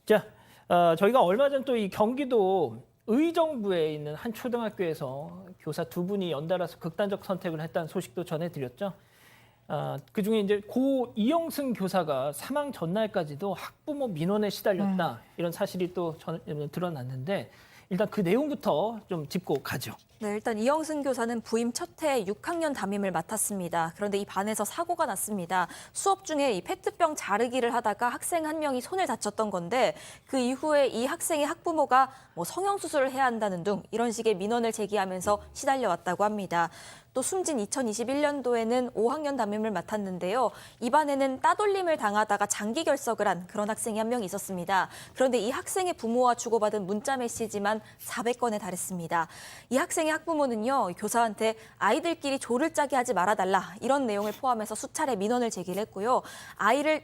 자, 저희가 얼마 전 또 이 경기도 의정부에 있는 한 초등학교에서 교사 두 분이 연달아서 극단적 선택을 했다는 소식도 전해드렸죠. 그중에 이제 고 이영승 교사가 사망 전날까지도 학부모 민원에 시달렸다 이런 사실이 또 드러났는데 일단 그 내용부터 좀 짚고 가죠. 네, 일단 이영승 교사는 부임 첫 해 6학년 담임을 맡았습니다. 그런데 이 반에서 사고가 났습니다. 수업 중에 이 페트병 자르기를 하다가 학생 한 명이 손을 다쳤던 건데 그 이후에 이 학생의 학부모가 성형수술을 해야 한다는 등 이런 식의 민원을 제기하면서 시달려왔다고 합니다. 또 숨진 2021년도에는 5학년 담임을 맡았는데요. 이 반에는 따돌림을 당하다가 장기 결석을 한 그런 학생이 한 명 있었습니다. 그런데 이 학생의 부모와 주고받은 문자 메시지만 400건에 달했습니다. 이 학생의 학부모는요, 교사한테 아이들끼리 조를 짜게 하지 말아달라 이런 내용을 포함해서 수차례 민원을 제기를 했고요.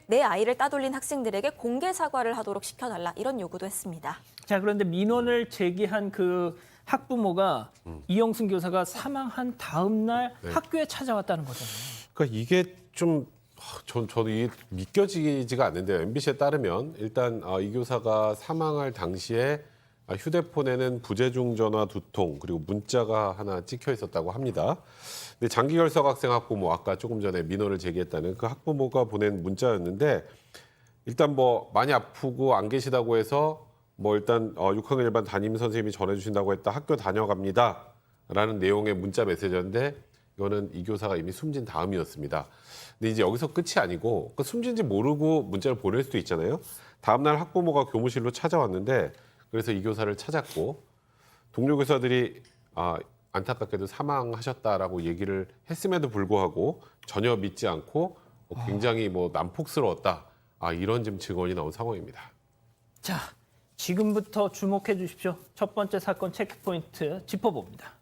내 아이를 따돌린 학생들에게 공개 사과를 하도록 시켜달라 이런 요구도 했습니다. 자, 그런데 민원을 제기한 그 학부모가 이영승 교사가 사망한 다음 날 학교에 찾아왔다는 거잖아요. 그러니까 이게 좀 저도 이게 믿겨지지가 않는데요. MBC에 따르면 일단 이 교사가 사망할 당시에 휴대폰에는 부재중 전화 2통 그리고 문자가 하나 찍혀 있었다고 합니다. 근데 장기 결석 학생 학부모 아까 조금 전에 민원을 제기했다는 그 학부모가 보낸 문자였는데 일단 많이 아프고 안 계시다고 해서 일단 6학년 일반 담임 선생님이 전해주신다고 했다. 학교 다녀갑니다. 라는 내용의 문자 메시지였는데 이거는 이 교사가 이미 숨진 다음이었습니다. 근데 이제 여기서 끝이 아니고 숨진지 모르고 문자를 보낼 수도 있잖아요. 다음 날 학부모가 교무실로 찾아왔는데 그래서 이 교사를 찾았고 동료 교사들이 안타깝게도 사망하셨다라고 얘기를 했음에도 불구하고 전혀 믿지 않고 굉장히 난폭스러웠다. 이런 지금 증언이 나온 상황입니다. 자, 지금부터 주목해 주십시오. 첫 번째 사건 체크포인트 짚어봅니다.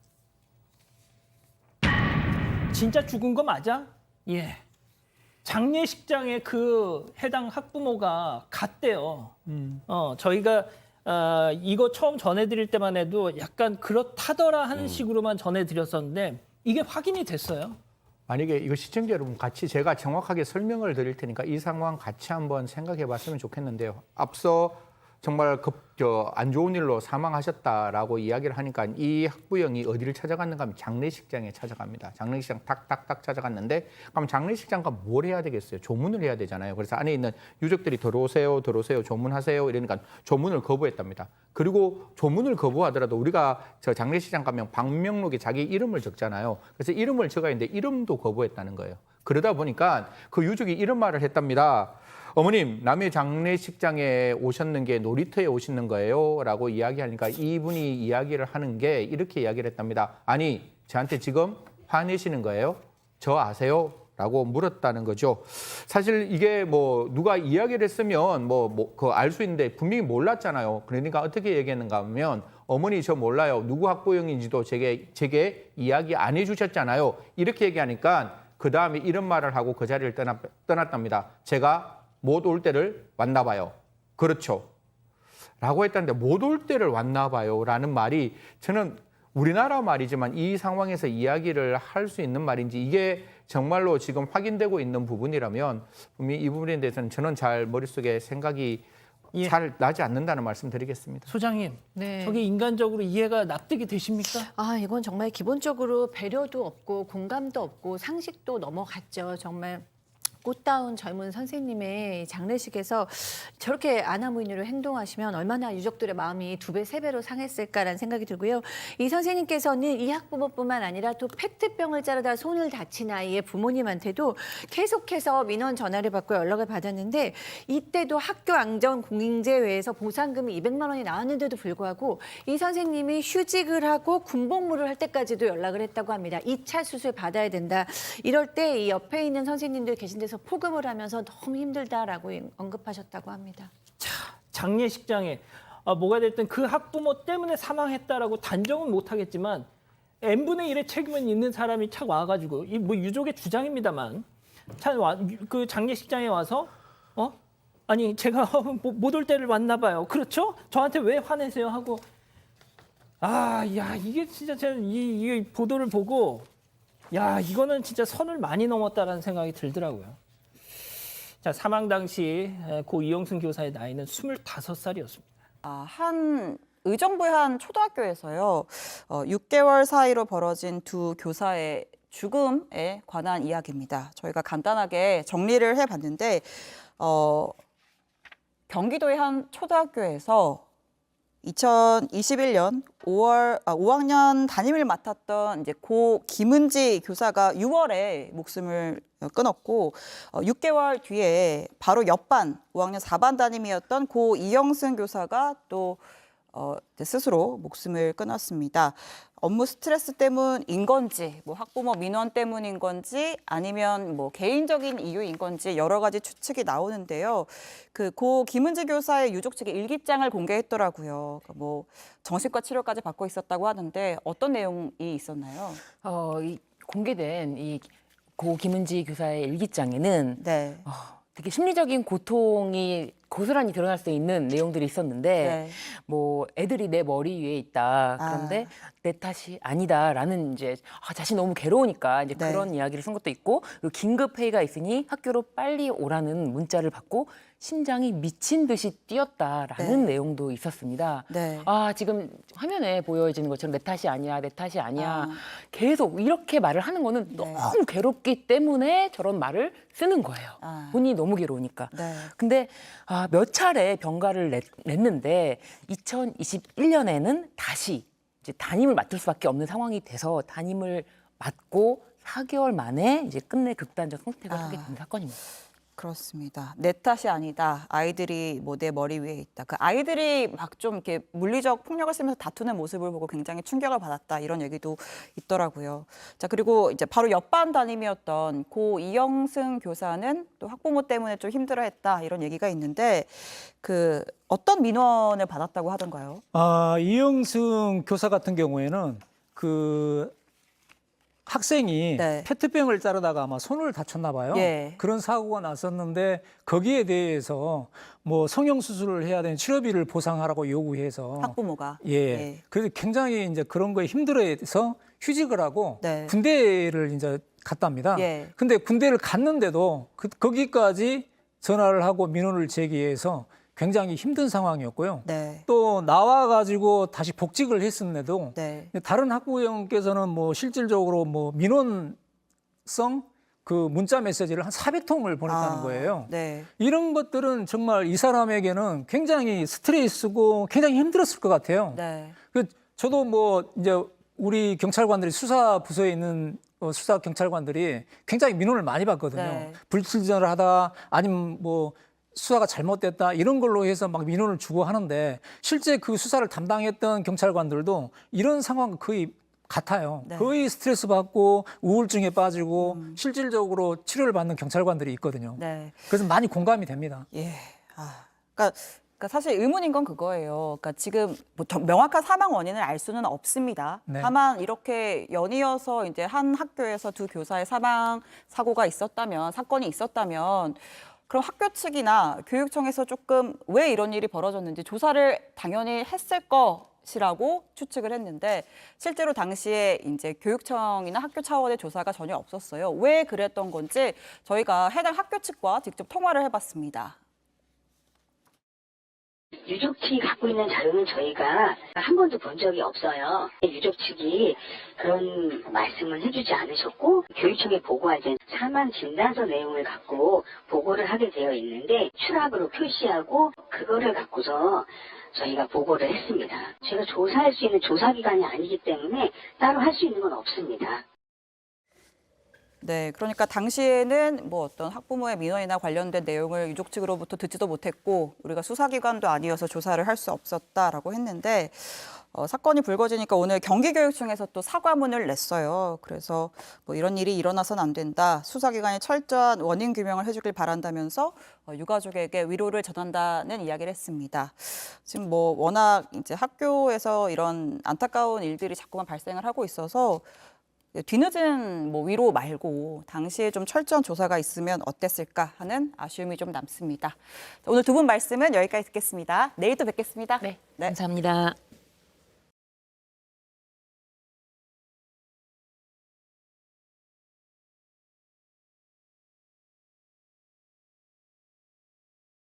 진짜 죽은 거 맞아? 예. 장례식장에 그 해당 학부모가 갔대요. 저희가 이거 처음 전해드릴 때만 해도 약간 그렇다더라 하는 식으로만 전해드렸었는데 이게 확인이 됐어요. 만약에 이거 시청자 여러분 같이 제가 정확하게 설명을 드릴 테니까 이 상황 같이 한번 생각해 봤으면 좋겠는데요. 앞서 정말 안 좋은 일로 사망하셨다라고 이야기를 하니까 이 학부형이 어디를 찾아갔는가 하면 장례식장에 찾아갑니다. 장례식장 탁탁탁 찾아갔는데 그럼 장례식장과 뭘 해야 되겠어요? 조문을 해야 되잖아요. 그래서 안에 있는 유족들이 들어오세요, 조문하세요 이러니까 조문을 거부했답니다. 그리고 조문을 거부하더라도 우리가 저 장례식장 가면 방명록에 자기 이름을 적잖아요. 그래서 이름을 적어야 하는데 이름도 거부했다는 거예요. 그러다 보니까 그 유족이 이런 말을 했답니다. 어머님, 남의 장례식장에 오셨는 게 놀이터에 오시는 거예요? 라고 이야기하니까 이분이 이야기를 하는 게 이렇게 이야기를 했답니다. 아니, 저한테 지금 화내시는 거예요? 저 아세요? 라고 물었다는 거죠. 사실 이게 누가 이야기를 했으면 알 수 있는데 분명히 몰랐잖아요. 그러니까 어떻게 얘기했는가 하면 어머니 저 몰라요. 누구 학부형인지도 제게 이야기 안 해주셨잖아요. 이렇게 얘기하니까 그 다음에 이런 말을 하고 그 자리를 떠났답니다. 제가 못 올 때를 왔나 봐요. 그렇죠. 라고 했다는데 못 올 때를 왔나 봐요. 라는 말이 저는 우리나라 말이지만 이 상황에서 이야기를 할 수 있는 말인지 이게 정말로 지금 확인되고 있는 부분이라면 분명히 이 부분에 대해서는 저는 잘 머릿속에 생각이 잘 나지 않는다는 말씀 드리겠습니다. 소장님, 네. 저게 인간적으로 이해가 납득이 되십니까? 이건 정말 기본적으로 배려도 없고 공감도 없고 상식도 넘어갔죠. 정말 꽃다운 젊은 선생님의 장례식에서 저렇게 아나무인으로 행동하시면 얼마나 유족들의 마음이 2배, 3배로 상했을까라는 생각이 들고요. 이 선생님께서는 이 학부모뿐만 아니라 또 페트병을 자르다 손을 다친 아이의 부모님한테도 계속해서 민원 전화를 받고 연락을 받았는데 이때도 학교 안전공인제회에서 보상금이 200만 원이 나왔는데도 불구하고 이 선생님이 휴직을 하고 군복무를 할 때까지도 연락을 했다고 합니다. 2차 수술 받아야 된다. 이럴 때 이 옆에 있는 선생님들 계신 데서 포급을 하면서 너무 힘들다라고 언급하셨다고 합니다. 자, 장례식장에 뭐가 됐든 그 학부모 때문에 사망했다라고 단정은 못하겠지만 n분의 1의 책임은 있는 사람이 착 와가지고 유족의 주장입니다만 그 장례식장에 와서 아니 제가 못 올 때를 왔나 봐요. 그렇죠? 저한테 왜 화내세요? 하고 이게 진짜 제가 이 보도를 보고 이거는 진짜 선을 많이 넘었다라는 생각이 들더라고요. 자, 사망 당시 고 이영순 교사의 나이는 25살이었습니다. 한 의정부의 한 초등학교에서요, 6개월 사이로 벌어진 두 교사의 죽음에 관한 이야기입니다. 저희가 간단하게 정리를 해봤는데, 경기도의 한 초등학교에서 2021년 5학년 담임을 맡았던 이제 고 김은지 교사가 6월에 목숨을 끊었고 6개월 뒤에 바로 옆반 5학년 4반 담임이었던 고 이영승 교사가 또 스스로 목숨을 끊었습니다. 업무 스트레스 때문인 건지, 뭐 학부모 민원 때문인 건지, 아니면 뭐 개인적인 이유인 건지 여러 가지 추측이 나오는데요. 그 고 김은지 교사의 유족 측이 일기장을 공개했더라고요. 뭐 정신과 치료까지 받고 있었다고 하는데 어떤 내용이 있었나요? 이 공개된 이 고 김은지 교사의 일기장에는 네. 되게 심리적인 고통이 고스란히 드러날 수 있는 내용들이 있었는데 네. 뭐 애들이 내 머리 위에 있다. 그런데 내 탓이 아니다라는 이제 자신이 너무 괴로우니까 이제 네. 그런 이야기를 쓴 것도 있고 그리고 긴급 회의가 있으니 학교로 빨리 오라는 문자를 받고 심장이 미친 듯이 뛰었다라는 네. 내용도 있었습니다. 네. 지금 화면에 보여지는 것처럼 내 탓이 아니야, 내 탓이 아니야. 계속 이렇게 말을 하는 거는 너무 괴롭기 때문에 저런 말을 쓰는 거예요. 본인이 너무 괴로우니까. 네. 근데 몇 차례 병가를 냈는데 2021년에는 다시 이제 담임을 맡을 수밖에 없는 상황이 돼서 담임을 맡고 4개월 만에 이제 끝내 극단적 선택을 하게 된 사건입니다. 그렇습니다. 내 탓이 아니다. 아이들이 뭐 내 머리 위에 있다. 그 아이들이 막 좀 이렇게 물리적 폭력을 쓰면서 다투는 모습을 보고 굉장히 충격을 받았다. 이런 얘기도 있더라고요. 자, 그리고 이제 바로 옆반 담임이었던 고 이영승 교사는 또 학부모 때문에 좀 힘들어했다. 이런 얘기가 있는데 그 어떤 민원을 받았다고 하던가요? 이영승 교사 같은 경우에는 그 학생이 네. 페트병을 자르다가 아마 손을 다쳤나 봐요. 예. 그런 사고가 났었는데 거기에 대해서 뭐 성형 수술을 해야 되는 치료비를 보상하라고 요구해서 학부모가. 예. 그래서 굉장히 이제 그런 거에 힘들어해서 휴직을 하고 네. 군대를 이제 갔답니다. 예. 근데 군대를 갔는데도 거기까지 전화를 하고 민원을 제기해서 굉장히 힘든 상황이었고요. 네. 또 나와가지고 다시 복직을 했음에도 네. 다른 학부형께서는 뭐 실질적으로 뭐 민원성 그 문자 메시지를 한 400통을 보냈다는 거예요. 네. 이런 것들은 정말 이 사람에게는 굉장히 스트레스고 굉장히 힘들었을 것 같아요. 네. 저도 뭐 이제 우리 경찰관들이 수사 부서에 있는 수사 경찰관들이 굉장히 민원을 많이 받거든요. 네. 불출전을 하다 아니면 뭐 수사가 잘못됐다 이런 걸로 해서 막 민원을 주고 하는데 실제 그 수사를 담당했던 경찰관들도 이런 상황과 거의 같아요. 네. 거의 스트레스 받고 우울증에 빠지고 실질적으로 치료를 받는 경찰관들이 있거든요. 네. 그래서 많이 공감이 됩니다. 예. 그러니까 사실 의문인 건 그거예요. 그러니까 지금 뭐 명확한 사망 원인을 알 수는 없습니다. 네. 다만 이렇게 연이어서 이제 한 학교에서 두 교사의 사망 사고가 있었다면 사건이 있었다면 그럼 학교 측이나 교육청에서 조금 왜 이런 일이 벌어졌는지 조사를 당연히 했을 것이라고 추측을 했는데 실제로 당시에 이제 교육청이나 학교 차원의 조사가 전혀 없었어요. 왜 그랬던 건지 저희가 해당 학교 측과 직접 통화를 해봤습니다. 유족 측이 갖고 있는 자료는 저희가 한 번도 본 적이 없어요. 유족 측이 그런 말씀을 해주지 않으셨고 교육청에 보고할 때 사망 진단서 내용을 갖고 보고를 하게 되어 있는데 추락으로 표시하고 그거를 갖고서 저희가 보고를 했습니다. 제가 조사할 수 있는 조사기관이 아니기 때문에 따로 할 수 있는 건 없습니다. 네, 그러니까 당시에는 뭐 어떤 학부모의 민원이나 관련된 내용을 유족 측으로부터 듣지도 못했고 우리가 수사기관도 아니어서 조사를 할 수 없었다라고 했는데 사건이 불거지니까 오늘 경기교육청에서 또 사과문을 냈어요. 그래서 뭐 이런 일이 일어나선 안 된다. 수사기관이 철저한 원인 규명을 해주길 바란다면서 유가족에게 위로를 전한다는 이야기를 했습니다. 지금 뭐 워낙 이제 학교에서 이런 안타까운 일들이 자꾸만 발생을 하고 있어서 뒤늦은 뭐 위로 말고 당시에 좀 철저한 조사가 있으면 어땠을까 하는 아쉬움이 좀 남습니다. 오늘 두 분 말씀은 여기까지 듣겠습니다. 내일 또 뵙겠습니다. 네. 감사합니다.